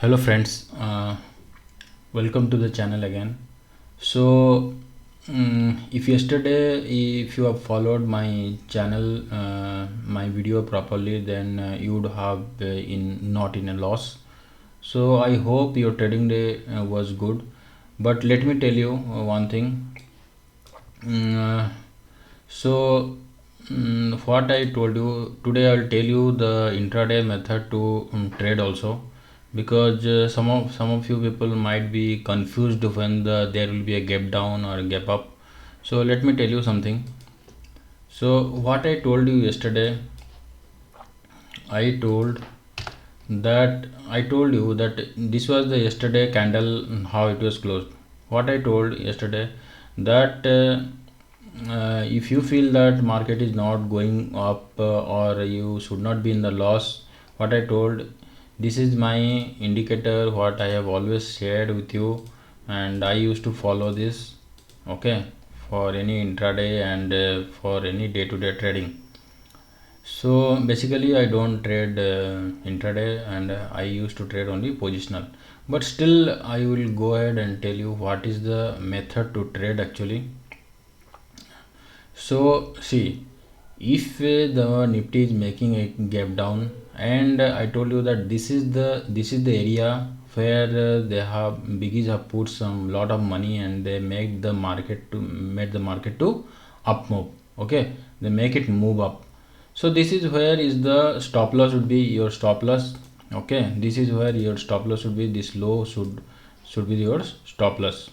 Hello friends, welcome to the channel again. So if yesterday if you have followed my channel, my video properly, then you would have in not in a loss. So I hope your trading day was good. But let me tell you one thing. Mm, uh, so what I told you today, I'll tell you the intraday method to trade also, because some of you people might be confused when there will be a gap down or a gap up. So let me tell you something. So what I told you yesterday, I told I told you that this was the yesterday candle, how it was closed. What I told yesterday, that if you feel that market is not going up, or you should not be in the loss, what I told, this is my indicator, what I have always shared with you, and I used to follow this, okay, for any intraday and for any day-to-day trading. So basically I don't trade intraday, and I used to trade only positional, but still I will go ahead and tell you what is the method to trade actually. So see, if the Nifty is making a gap down, and I told you that this is the area where biggies have put some lot of money, and they made the market to up move. Okay, they make it move up. So this is where is the stop loss would be your stop loss. Okay, this is where your stop loss would be. This low should be your stop loss.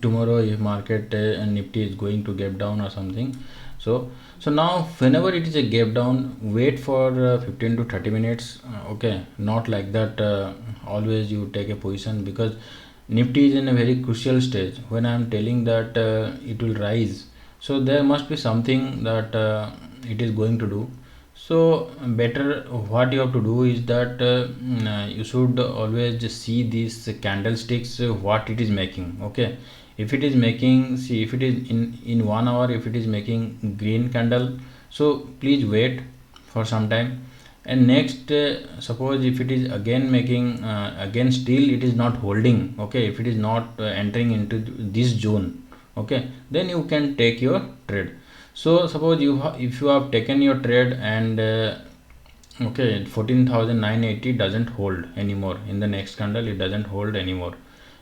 Tomorrow if market and Nifty is going to gap down or something, so now whenever it is a gap down, wait for 15 to 30 minutes. Okay, not like that always you take a position, because Nifty is in a very crucial stage. When I am telling that it will rise, so there must be something that it is going to do. So better what you have to do is that you should always just see these candlesticks, what it is making. Okay, if it is making, see, if it is in 1 hour, if it is making green candle, so please wait for some time. And next, suppose if it is again making again still it is not holding, okay, if it is not entering into this zone, okay, then you can take your trade. So suppose if you have taken your trade, and okay, 14,980 doesn't hold anymore, in the next candle it doesn't hold anymore.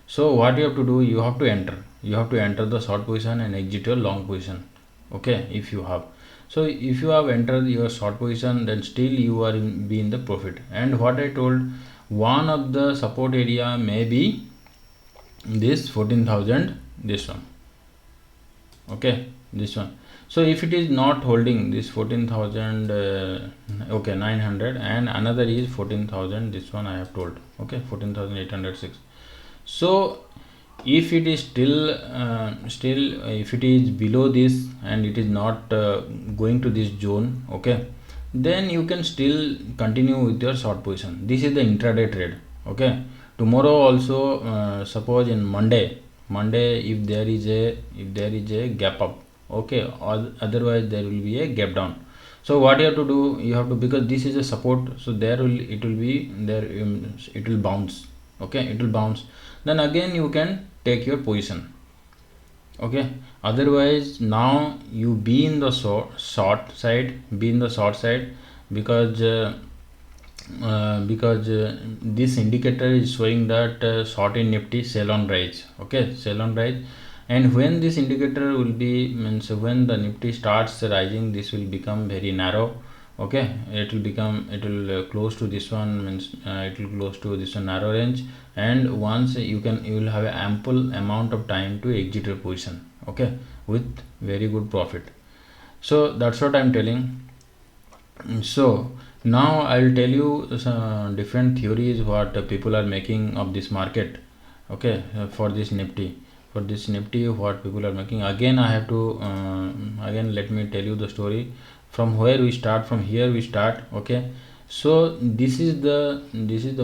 So what you have to do, you have to enter the short position and exit your long position. Okay, if you have, so if you have entered your short position, then still you are be in the profit. And what I told, one of the support area may be this 14,000, this one. Okay, this one. So if it is not holding this 14,000, okay, 900, and another is 14,000, this one I have told, okay, 14,806. So if it is still if it is below this and it is not going to this zone, okay, then you can still continue with your short position. This is the intraday trade. Okay, tomorrow also, suppose in Monday, if there is a gap up, okay, or otherwise there will be a gap down. So what you have to do, you have to, because this is a support, so it will be there, it will bounce. Okay, it will bounce, then again you can take your position. Okay, otherwise now you be in the short side, because this indicator is showing that short in Nifty, sell on rise. Okay, sell on rise. And when this indicator will be, means when the Nifty starts rising, this will become very narrow. Okay, it will close to this one, means it will close to this one narrow range. And once you will have an ample amount of time to exit your position, okay, with very good profit. So that's what I'm telling. So now I'll tell you some different theories what people are making of this market. Okay, for this Nifty, what people are making. Again I have to again let me tell you the story from where we start. From here we start. Okay, so this is the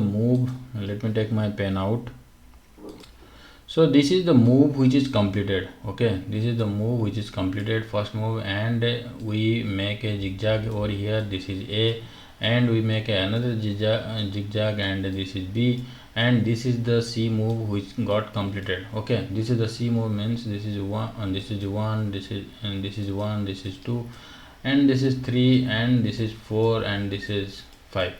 move. Let me take my pen out. So this is the move which is completed. Okay, this is the move which is completed, first move, and we make a zigzag over here. This is A, and we make another zigzag, and this is B, and this is the C move which got completed. Okay, this is the C move, means this is 1 and this is 1, this is 1, this is 2, and this is 3, and this is 4, and this is 5.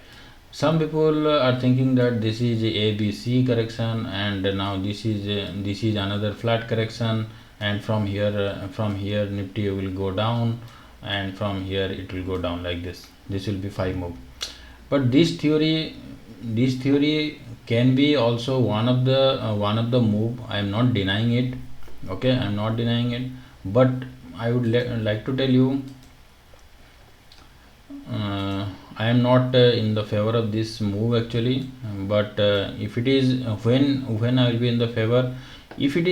Some people are thinking that this is ABC correction, and now this is another flat correction, and from here Nifty will go down, and from here it will go down like this. This will be 5 move. But this theory can be also one of the move. I am not denying it. Okay, I am not denying it, but I would like to tell you, I am not in the favor of this move actually. But if it is when I will be in the favor, if it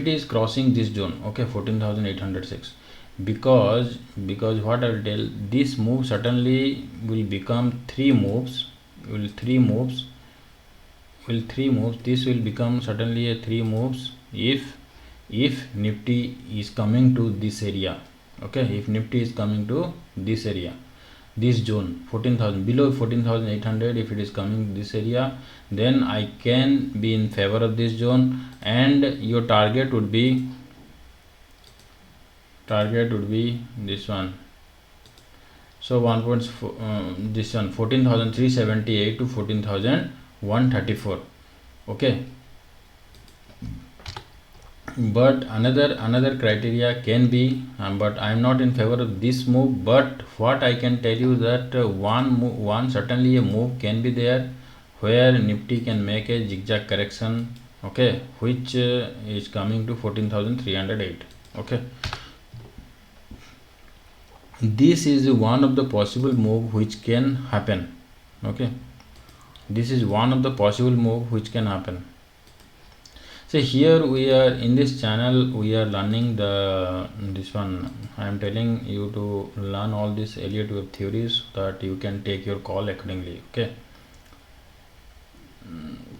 is crossing this zone, okay, 14,806, because what I will tell, this move certainly will become 3 moves. This will become certainly a 3 moves if Nifty is coming to this area. Okay, if Nifty is coming to this area, this zone 14,000, below 14,800, if it is coming this area, then I can be in favor of this zone, and your target would be this one. So 1.4 this one, 14,378 to 14,134. okay, but another criteria can be, but I am not in favor of this move. But what I can tell you that one certainly a move can be there where Nifty can make a zigzag correction, okay, which is coming to 14,308. okay, this is one of the possible move which can happen. Okay, this is one of the possible move which can happen. So here we are in this channel, we are learning this one. I am telling you to learn all these Elliott wave theories so that you can take your call accordingly. Okay,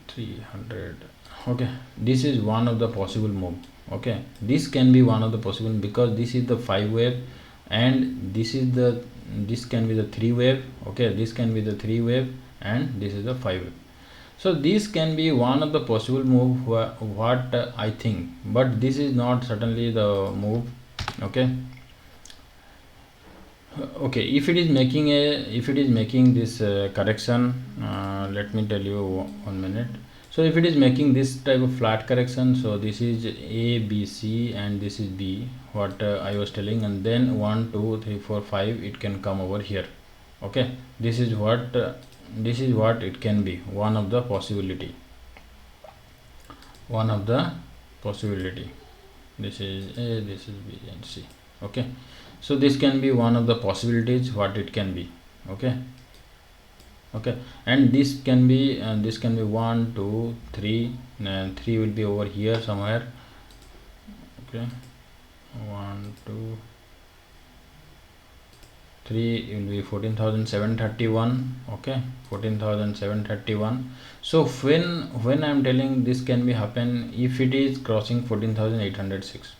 300. okay, this is one of the possible move. Okay, this can be one of the possible, because this is the 5 wave, and this can be the 3 wave. Okay, this can be the 3 wave, and this is the 5 wave. So this can be one of the possible move what I think, but this is not certainly the move. Okay, if it is making this correction, let me tell you 1 minute. So if it is making this type of flat correction, so this is A, B, C, and this is B, what I was telling, and then 1, 2, 3, 4, 5, it can come over here. Okay, this is what it can be, one of the possibility. This is A, this is B, and C. Okay, so this can be one of the possibilities what it can be. Okay, and this can be 1, 2, 3, and 3 will be over here somewhere. Okay, 1, 2, 3 will be 14,731. okay, 14,731. So when I am telling this can be happen if it is crossing 14,806.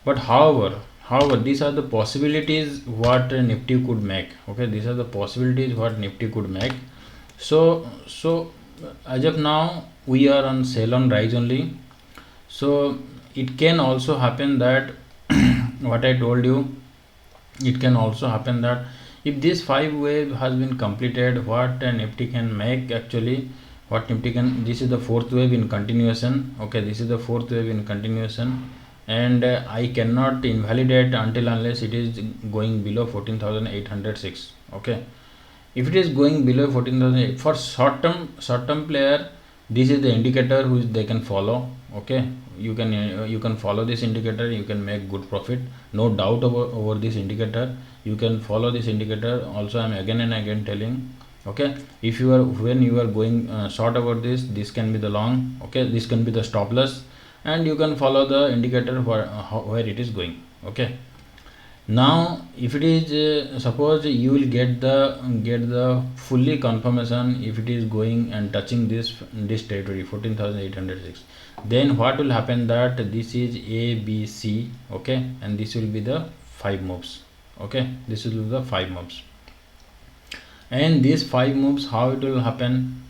but however these are the possibilities what Nifty could make. Okay, these are the possibilities what Nifty could make. So as of now we are on sell on rise only. So it can also happen that what I told you, it can also happen that if this 5 wave has been completed, what Nifty can make actually, this is the 4th wave in continuation. Okay, this is the 4th wave in continuation, and I cannot invalidate until unless it is going below 14,806. okay, if it is going below 14,000 for short term player, this is the indicator which they can follow. Okay, you can follow this indicator, you can make good profit, no doubt over this indicator. You can follow this indicator. Also I am again and again telling, okay, if you are when you are going short about this can be the long. Okay, this can be the stop loss, and you can follow the indicator where it is going. Okay, now if it is suppose you will get the fully confirmation if it is going and touching this territory 14,806, then what will happen that this is A, B, C. okay, and this will be the 5 moves. Okay, this will be the 5 moves. and these 5 moves, how it will happen?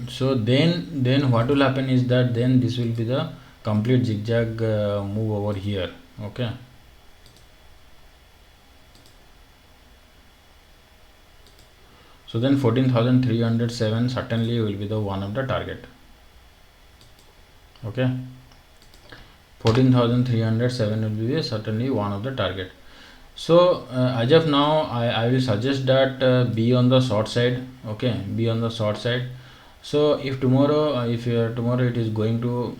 So then what will happen is that then this will be the complete zigzag move over here. Okay, so then 14,307 certainly will be the one of the target. Okay, 14,307 will be certainly one of the target. So as of now, I will suggest that be on the short side. Okay, be on the short side. So if tomorrow tomorrow it is going to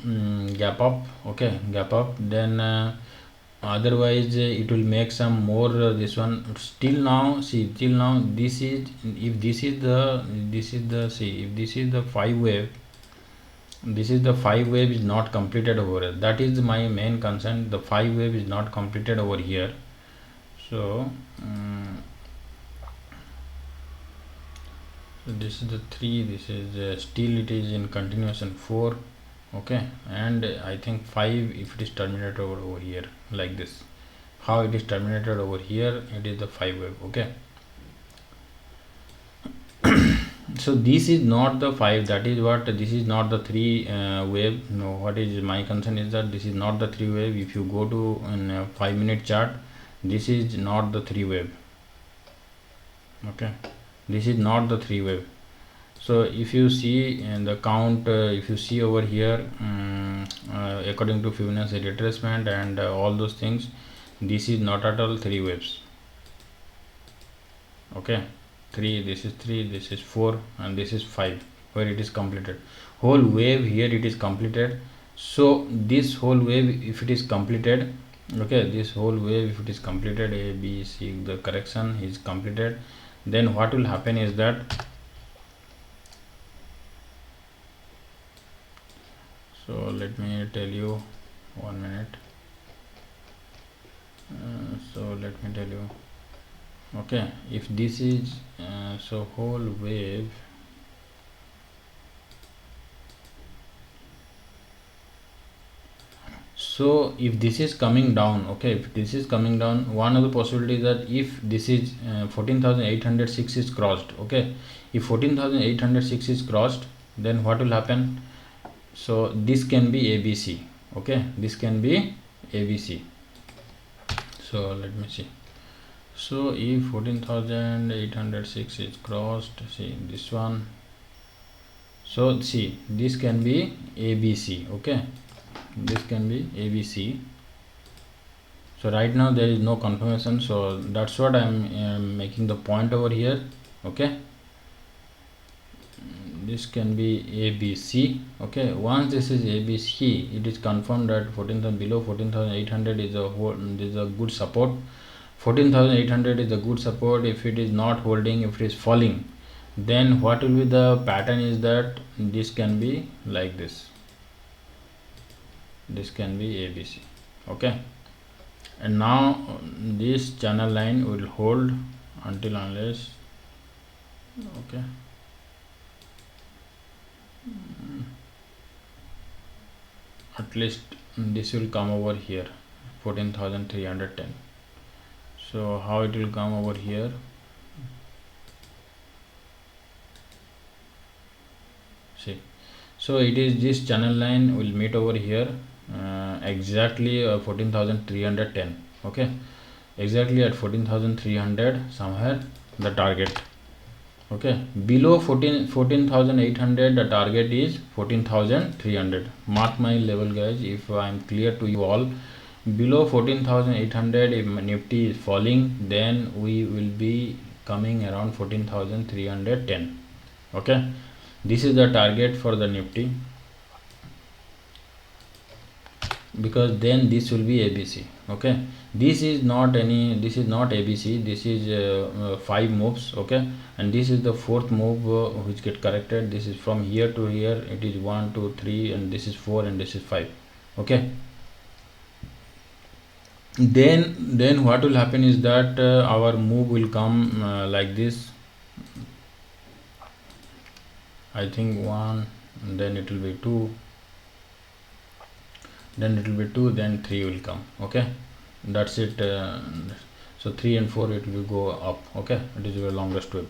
gap up, okay, gap up, then otherwise it will make some more this one. Still now, see, till now this is, if this is the see, if this is the 5 wave, this is the 5 wave is not completed over here. That is my main concern. The 5 wave is not completed over here. So so this is the 3, this is still it is in continuation 4. Okay, and I think 5 if it is terminated over here like this. How it is terminated over here, it is the 5 wave. Okay, so this is not the 5, that is what, this is not the 3 wave. No, what is my concern is that this is not the 3 wave. If you go to a 5-minute chart, this is not the 3 wave. Okay, this is not the 3 wave. So if you see in the count, if you see over here, according to Fibonacci retracement and all those things, this is not at all 3 waves. Okay, 3, this is 3, this is 4, and this is 5, where it is completed. Whole wave here it is completed. So this whole wave, if it is completed, okay, this whole wave if it is completed, A, B, C, the correction is completed, then what will happen is that, so let me tell you, 1 minute. So let me tell you. Okay, if this is so whole wave, so if this is coming down, okay, if this is coming down, one of the possibilities that if this is 14,806 is crossed, okay, if 14,806 is crossed, then what will happen? So this can be ABC. Okay, this can be ABC. So let me see. So if 14,806 is crossed, see this one, so see, this can be ABC. Okay, this can be ABC. So right now there is no confirmation, so that's what I'm making the point over here. Okay, this can be ABC. Okay, once this is ABC, it is confirmed that 14,000 below 14,800 is a good support. 14,800 is a good support. If it is not holding, if it is falling, then what will be the pattern is that this can be like this, this can be ABC. Okay, and now this channel line will hold until unless, okay, at least this will come over here, 14,310. So how it will come over here? See, so it is this channel line will meet over here exactly 14,310. Okay, exactly at 14,300 somewhere the target. Okay, below 14,800 the target is 14,300. Mark my level, guys, if I am clear to you all. Below 14,800, if Nifty is falling, then we will be coming around 14,310. Okay, this is the target for the Nifty, because then this will be ABC. Okay, this is not ABC, this is 5 moves. Okay, and this is the 4th move which get corrected. This is from here to here, it is 1 2 3, and this is 4, and this is 5. Okay, then what will happen is that our move will come like this. I think 1, then it will be 2, then it will be 2, then 3 will come. Okay, that's it. So 3 and 4 it will go up. Okay, it is your longest whip.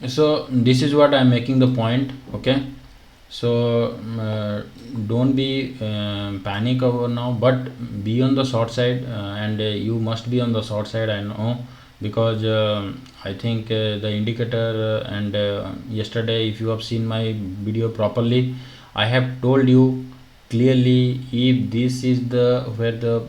So this is what I'm making the point. Okay, so don't be panic over now, but be on the short side, and you must be on the short side, I know, because I think the indicator and yesterday, if you have seen my video properly, I have told you clearly, if this is the where the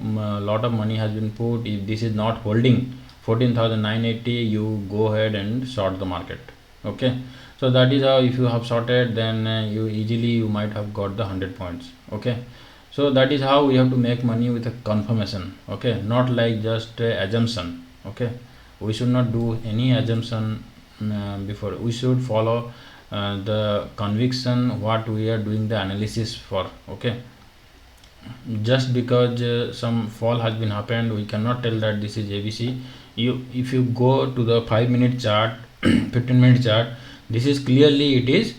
lot of money has been put, if this is not holding 14,980, you go ahead and short the market. Okay, so that is how, if you have sorted, then you might have got the 100 points. Okay, so that is how we have to make money with a confirmation. Okay, not like just assumption. Okay, we should not do any assumption before. We should follow the conviction what we are doing the analysis for. Okay, just because some fall has been happened, we cannot tell that this is ABC. If you go to the 5-minute chart 15-minute chart, this is clearly, it is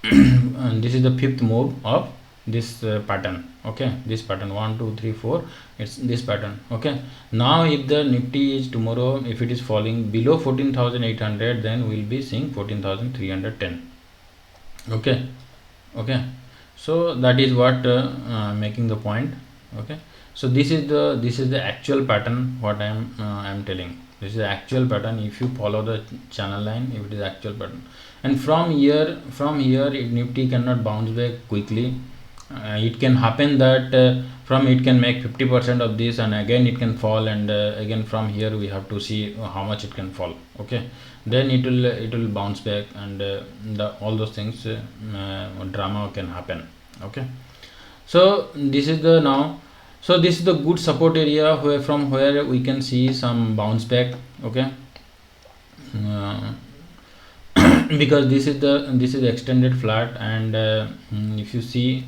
and this is the fifth move of this pattern. Okay, this pattern 1 2 3 4, it's this pattern. Okay, now if the Nifty is tomorrow, if it is falling below 14,800, then we'll be seeing 14,310. Okay, okay, so that is what making the point. Okay, so this is the actual pattern what I'm telling. This is the actual pattern. If you follow the channel line, if it is actual pattern, and from here if Nifty cannot bounce back quickly, it can happen that from it can make 50% of this, and again it can fall, and again from here we have to see how much it can fall. Okay, then it will bounce back, and all those things, drama can happen. Okay, so this is the now, so this is the good support area where from where we can see some bounce back. Okay, uh, because this is the extended flat, and if you see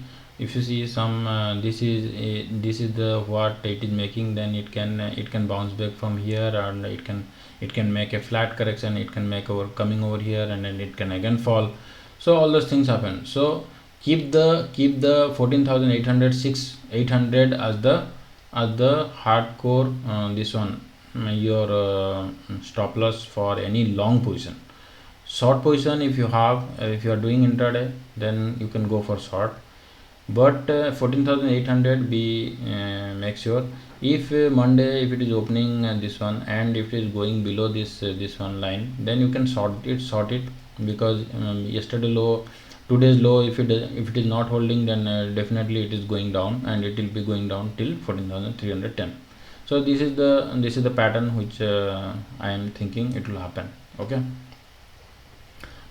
some this is the what it is making, then it can bounce back from here, and it can make a flat correction, it can make over coming over here, and then it can again fall. So all those things happen. So keep the 14,800 800 as the hardcore, this one, your stop loss for any long position. Short position, if you have, if you are doing intraday, then you can go for short, but 14,800, be make sure, if Monday, if it is opening this one, and if it is going below this one line, then you can short it, because yesterday low, today's low, if it is not holding, then definitely it is going down, and it will be going down till 14,310. So this is the pattern which I am thinking it will happen. Okay,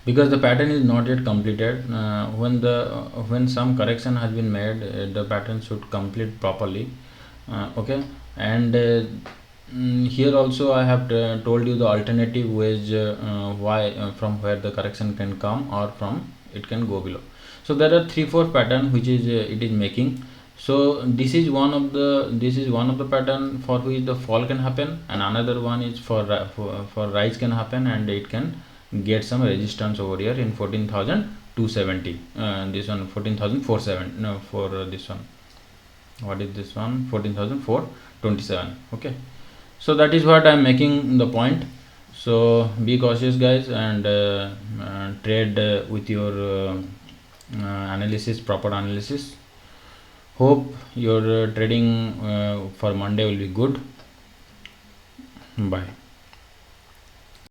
because the pattern is not yet completed. When some correction has been made, the pattern should complete properly. Okay, and here also I have told you the alternative ways, why from where the correction can come, or from it can go below. So there are 3-4 pattern which is it is making. So this is one of the pattern for which the fall can happen, and another one is for rise can happen, and it can get some resistance over here in 14,270. This one 14,470. No, for this one, what is this one, 14,427. Okay, so that is what I'm making the point. So be cautious, guys, and trade with your analysis, proper analysis. Hope your trading for Monday will be good. Bye.